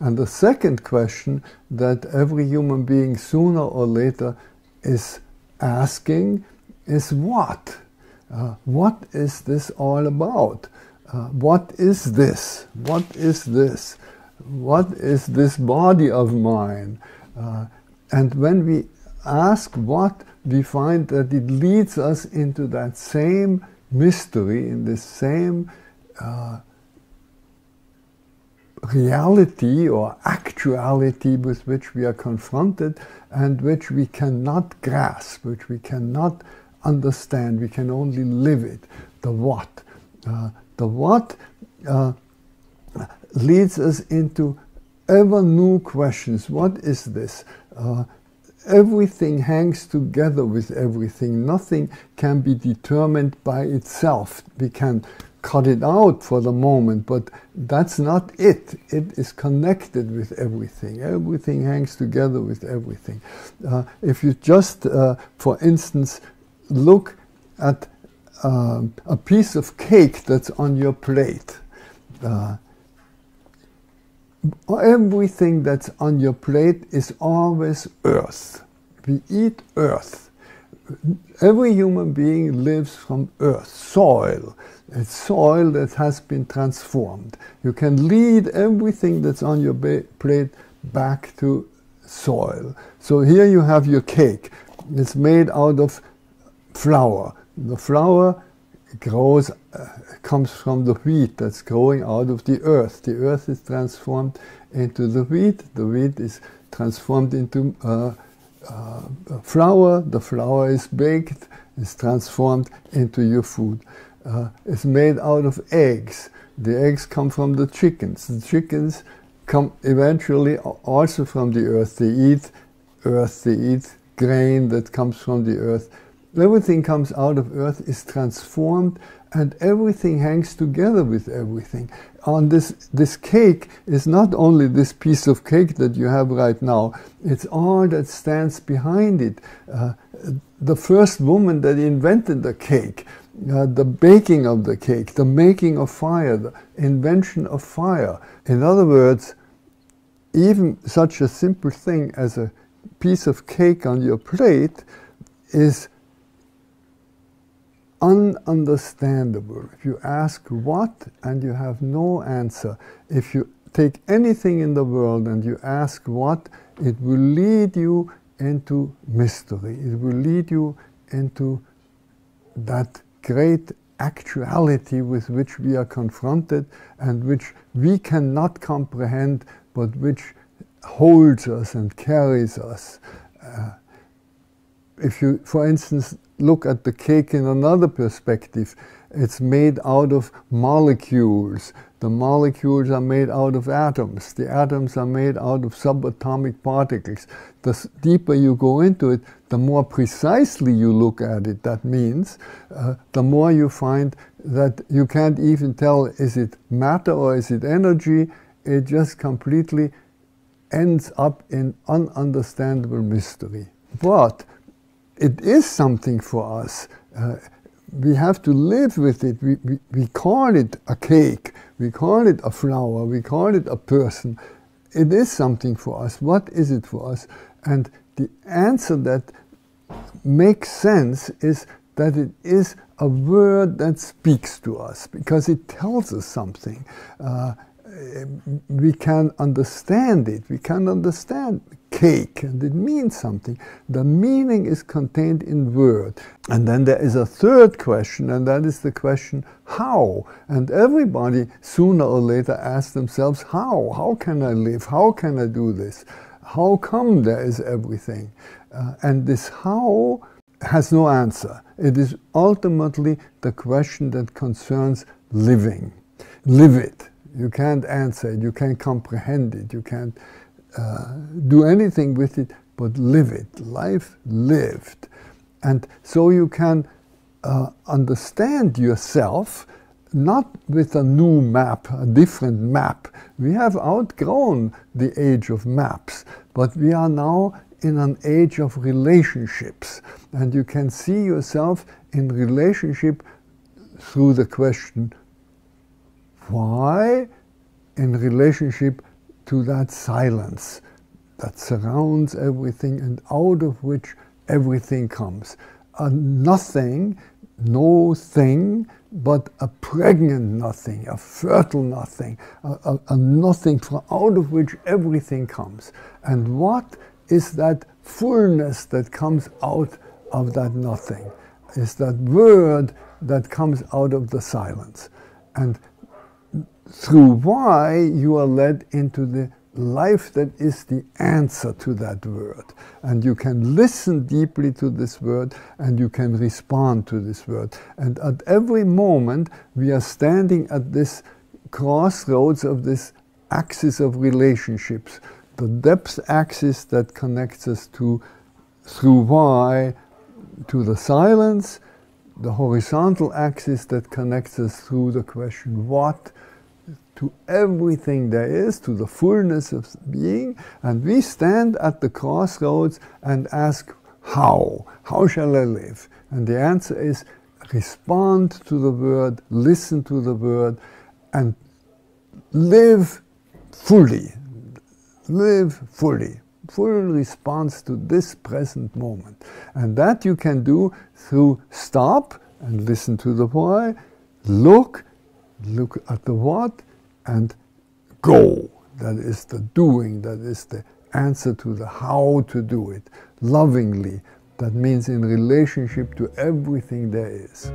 And the second question that every human being sooner or later is asking is what? What is this all about? What is this? What is this? What is this body of mine? And when we ask what, we find that it leads us into that same mystery, in this same reality or actuality with which we are confronted and which we cannot grasp, which we cannot understand. We can only live it. The what. The what leads us into ever new questions. What is this? Everything hangs together with everything. Nothing can be determined by itself. We can cut it out for the moment, but that's not it. It is connected with everything. Everything hangs together with everything. If you just, for instance, look at a piece of cake that's on your plate. Everything that's on your plate is always earth. We eat earth. Every human being lives from earth, soil. It's soil that has been transformed. You can lead everything that's on your plate back to soil. So here you have your cake. It's made out of flour. The flour grows, comes from the wheat that's growing out of the earth. The earth is transformed into the wheat. The wheat is transformed into flour. The flour is baked, is transformed into your food. It's made out of eggs. The eggs come from the chickens. The chickens come eventually also from the earth. They eat earth, they eat grain that comes from the earth. Everything comes out of earth, is transformed, and everything hangs together with everything. On this cake is not only this piece of cake that you have right now, it's all that stands behind it. The first woman that invented the cake, the baking of the cake, the making of fire, the invention of fire. In other words, even such a simple thing as a piece of cake on your plate is ununderstandable. If you ask what and you have no answer, if you take anything in the world and you ask what, it will lead you into mystery. It will lead you into that great actuality with which we are confronted and which we cannot comprehend, but which holds us and carries us. If you, for instance, look at the cake in another perspective, it's made out of molecules. The molecules are made out of atoms. The atoms are made out of subatomic particles. The deeper you go into it, the more precisely you look at it. That means the more you find that you can't even tell, is it matter or is it energy? It just completely ends up in ununderstandable mystery. But it is something for us. We have to live with it. We call it a cake. We call it a flower. We call it a person. It is something for us. What is it for us? And the answer that makes sense is that it is a word that speaks to us because it tells us something. We can understand it. We can understand cake, and it means something. The meaning is contained in word. And then there is a third question, and that is the question, how? And everybody sooner or later asks themselves, how? How can I live? How can I do this? How come there is everything? And this how has no answer. It is ultimately the question that concerns living. Live it. You can't answer it, you can't comprehend it, you can't do anything with it, but live it. Life lived. And so you can understand yourself, not with a new map, a different map. We have outgrown the age of maps, but we are now in an age of relationships. And you can see yourself in relationship through the question, why? In relationship to that silence that surrounds everything and out of which everything comes. A nothing, no thing, but a pregnant nothing, a fertile nothing, a nothing from out of which everything comes. And what is that fullness that comes out of that nothing? Is that word that comes out of the silence. And through why you are led into the life that is the answer to that word. And you can listen deeply to this word and you can respond to this word. And at every moment we are standing at this crossroads of this axis of relationships. The depth axis that connects us to, through why, to the silence, the horizontal axis that connects us through the question what, to everything there is, to the fullness of being, and we stand at the crossroads and ask, how? How shall I live? And the answer is, respond to the word, listen to the word, and live fully. Live fully. Full response to this present moment. And that you can do through stop and listen to the why, look at the what, and go. That is the doing, that is the answer to the how to do it, lovingly. That means in relationship to everything there is.